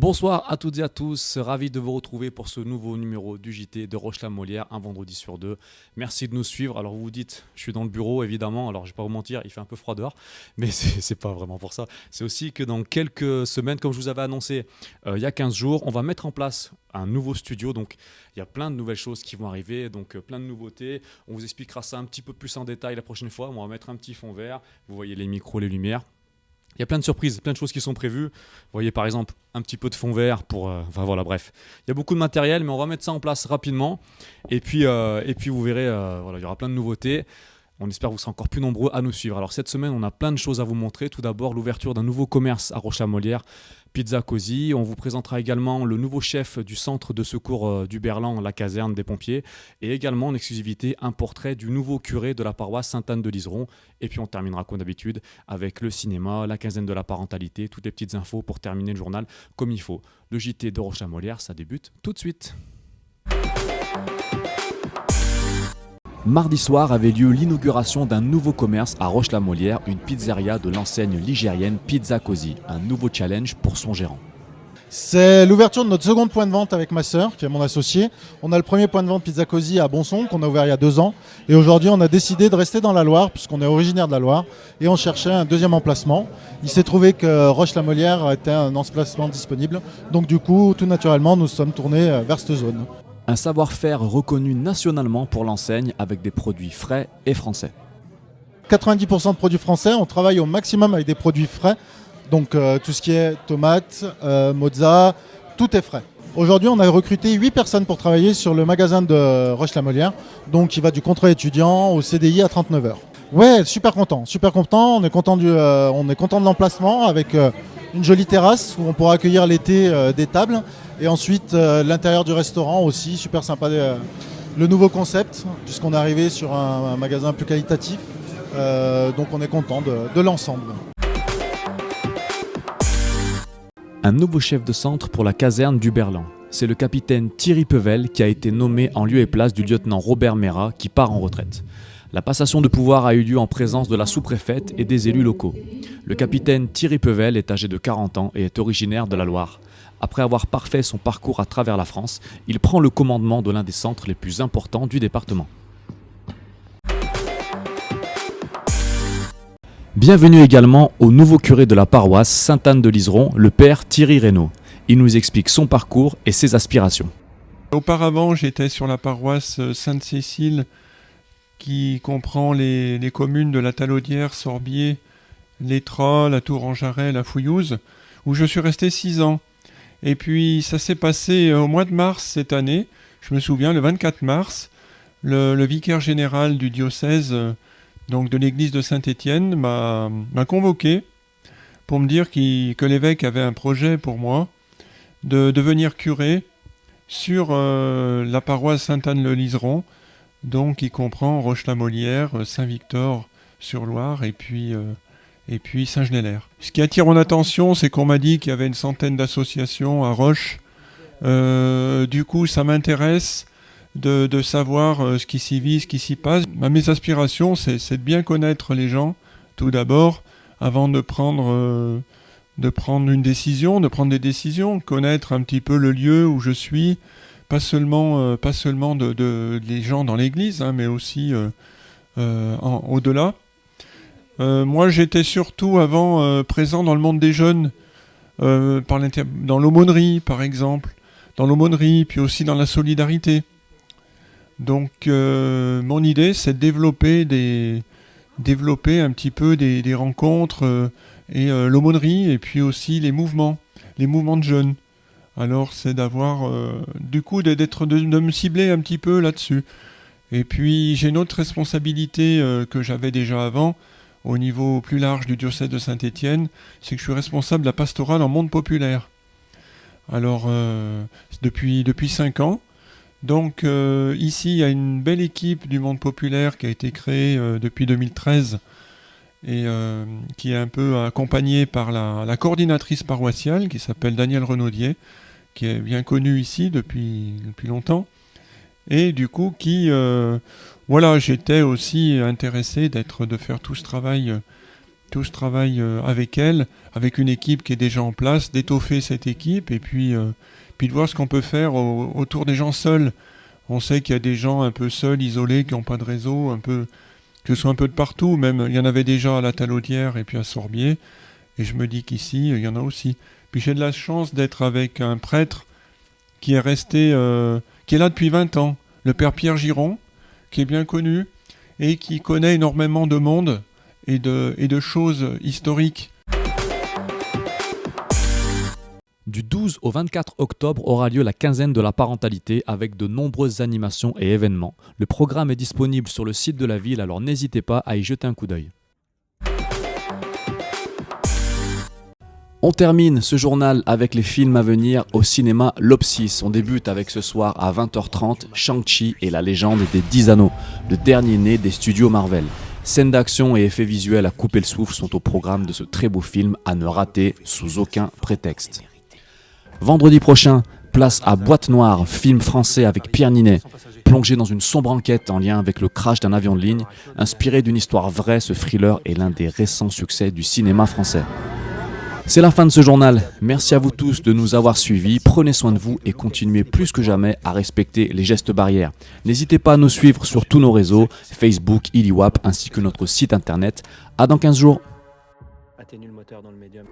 Bonsoir à toutes et à tous, ravi de vous retrouver pour ce nouveau numéro du JT de Roche-la-Molière, un vendredi sur deux. Merci de nous suivre. Alors vous vous dites, je suis dans le bureau évidemment, alors je vais pas vous mentir, il fait un peu froid dehors, mais c'est pas vraiment pour ça. C'est aussi que dans quelques semaines, comme je vous avais annoncé il y a 15 jours, on va mettre en place un nouveau studio. Donc il y a plein de nouvelles choses qui vont arriver, donc plein de nouveautés. On vous expliquera ça un petit peu plus en détail la prochaine fois. On va mettre un petit fond vert, vous voyez les micros, les lumières. Il y a plein de surprises, plein de choses qui sont prévues. Vous voyez par exemple un petit peu de fond vert pour... enfin voilà, bref. Il y a beaucoup de matériel, mais on va mettre ça en place rapidement. Et puis vous verrez, voilà, il y aura plein de nouveautés. On espère que vous serez encore plus nombreux à nous suivre. Alors cette semaine, on a plein de choses à vous montrer. Tout d'abord, l'ouverture d'un nouveau commerce à Roche-la-Molière, Pizza Cosy. On vous présentera également le nouveau chef du centre de secours du Berlan, la caserne des pompiers. Et également, en exclusivité, un portrait du nouveau curé de la paroisse Sainte-Anne de Liseron. Et puis on terminera comme d'habitude avec le cinéma, la quinzaine de la parentalité, toutes les petites infos pour terminer le journal comme il faut. Le JT de Roche-la-Molière, ça débute tout de suite. Mardi soir avait lieu l'inauguration d'un nouveau commerce à Roche-la-Molière, une pizzeria de l'enseigne ligérienne Pizza Cosy, un nouveau challenge pour son gérant. C'est l'ouverture de notre second point de vente avec ma sœur, qui est mon associée. On a le premier point de vente Pizza Cosy à Bonson, qu'on a ouvert il y a 2 ans. Et aujourd'hui, on a décidé de rester dans la Loire, puisqu'on est originaire de la Loire. Et on cherchait un deuxième emplacement. Il s'est trouvé que Roche-la-Molière était un emplacement disponible. Donc du coup, tout naturellement, nous sommes tournés vers cette zone. Un savoir-faire reconnu nationalement pour l'enseigne avec des produits frais et français. 90% de produits français, on travaille au maximum avec des produits frais. Donc tout ce qui est tomates, mozza, tout est frais. Aujourd'hui, on a recruté 8 personnes pour travailler sur le magasin de Roche-la-Molière. Donc il va du contrat étudiant au CDI à 39 heures. Ouais, super content. On est content de l'emplacement avec une jolie terrasse où on pourra accueillir l'été des tables. Et ensuite, l'intérieur du restaurant aussi, super sympa. Le nouveau concept, puisqu'on est arrivé sur un magasin plus qualitatif. Donc on est content de l'ensemble. Un nouveau chef de centre pour la caserne du Berlan. C'est le capitaine Thierry Pevel qui a été nommé en lieu et place du lieutenant Robert Mera qui part en retraite. La passation de pouvoir a eu lieu en présence de la sous-préfète et des élus locaux. Le capitaine Thierry Pevel est âgé de 40 ans et est originaire de la Loire. Après avoir parfait son parcours à travers la France, il prend le commandement de l'un des centres les plus importants du département. Bienvenue également au nouveau curé de la paroisse Sainte-Anne de Liseron, le père Thierry Reynaud. Il nous explique son parcours et ses aspirations. Auparavant, j'étais sur la paroisse Sainte-Cécile qui comprend les communes de la Talaudière, Sorbier, l'Étrat, la Tour-en-Jarret, la Fouillouse, où je suis resté 6 ans. Et puis ça s'est passé au mois de mars cette année, je me souviens, le 24 mars, le vicaire général du diocèse donc de l'église de Saint-Étienne m'a convoqué pour me dire que l'évêque avait un projet pour moi de devenir curé sur la paroisse Sainte-Anne-le-Liseron, donc qui comprend Roche-la-Molière, Saint-Victor-sur-Loire et puis Saint-Genélaire. Ce qui attire mon attention, c'est qu'on m'a dit qu'il y avait une centaine d'associations à Roche. Du coup, ça m'intéresse de savoir ce qui s'y vit, ce qui s'y passe. Mes aspirations, c'est de bien connaître les gens, tout d'abord, avant de prendre une décision, de prendre des décisions, connaître un petit peu le lieu où je suis, pas seulement les gens dans l'église, mais aussi au-delà. Moi, j'étais surtout avant présent dans le monde des jeunes, dans l'aumônerie, par exemple, puis aussi dans la solidarité. Donc, mon idée, c'est de développer un petit peu des rencontres et l'aumônerie, et puis aussi les mouvements de jeunes. Alors, c'est d'avoir, de me cibler un petit peu là-dessus. Et puis, j'ai une autre responsabilité que j'avais déjà avant, au niveau plus large du diocèse de Saint-Étienne, c'est que je suis responsable de la pastorale en monde populaire. Alors, depuis 5 ans. Donc, ici, il y a une belle équipe du monde populaire qui a été créée depuis 2013 et qui est un peu accompagnée par la coordinatrice paroissiale qui s'appelle Danielle Renaudier, qui est bien connue ici depuis longtemps. Et du coup, j'étais aussi intéressé de faire tout ce travail tout ce travail avec elle, avec une équipe qui est déjà en place, d'étoffer cette équipe et puis de voir ce qu'on peut faire autour des gens seuls. On sait qu'il y a des gens un peu seuls, isolés, qui n'ont pas de réseau, que ce soit un peu de partout. Même, il y en avait déjà à la Talaudière et puis à Sorbier. Et je me dis qu'ici, il y en a aussi. Puis j'ai de la chance d'être avec un prêtre qui est resté, qui est là depuis 20 ans, le père Pierre Giron, qui est bien connu et qui connaît énormément de monde et de choses historiques. Du 12 au 24 octobre aura lieu la quinzaine de la parentalité avec de nombreuses animations et événements. Le programme est disponible sur le site de la ville, alors n'hésitez pas à y jeter un coup d'œil. On termine ce journal avec les films à venir au cinéma L'Opsis. On débute avec ce soir à 20h30 Shang-Chi et la légende des 10 anneaux, le dernier né des studios Marvel. Scènes d'action et effets visuels à couper le souffle sont au programme de ce très beau film à ne rater sous aucun prétexte. Vendredi prochain, place à Boîte Noire, film français avec Pierre Ninet. Plongé dans une sombre enquête en lien avec le crash d'un avion de ligne, inspiré d'une histoire vraie, ce thriller est l'un des récents succès du cinéma français. C'est la fin de ce journal. Merci à vous tous de nous avoir suivis. Prenez soin de vous et continuez plus que jamais à respecter les gestes barrières. N'hésitez pas à nous suivre sur tous nos réseaux, Facebook, Iliwap, ainsi que notre site internet. À dans 15 jours. Atténue le moteur dans le médium.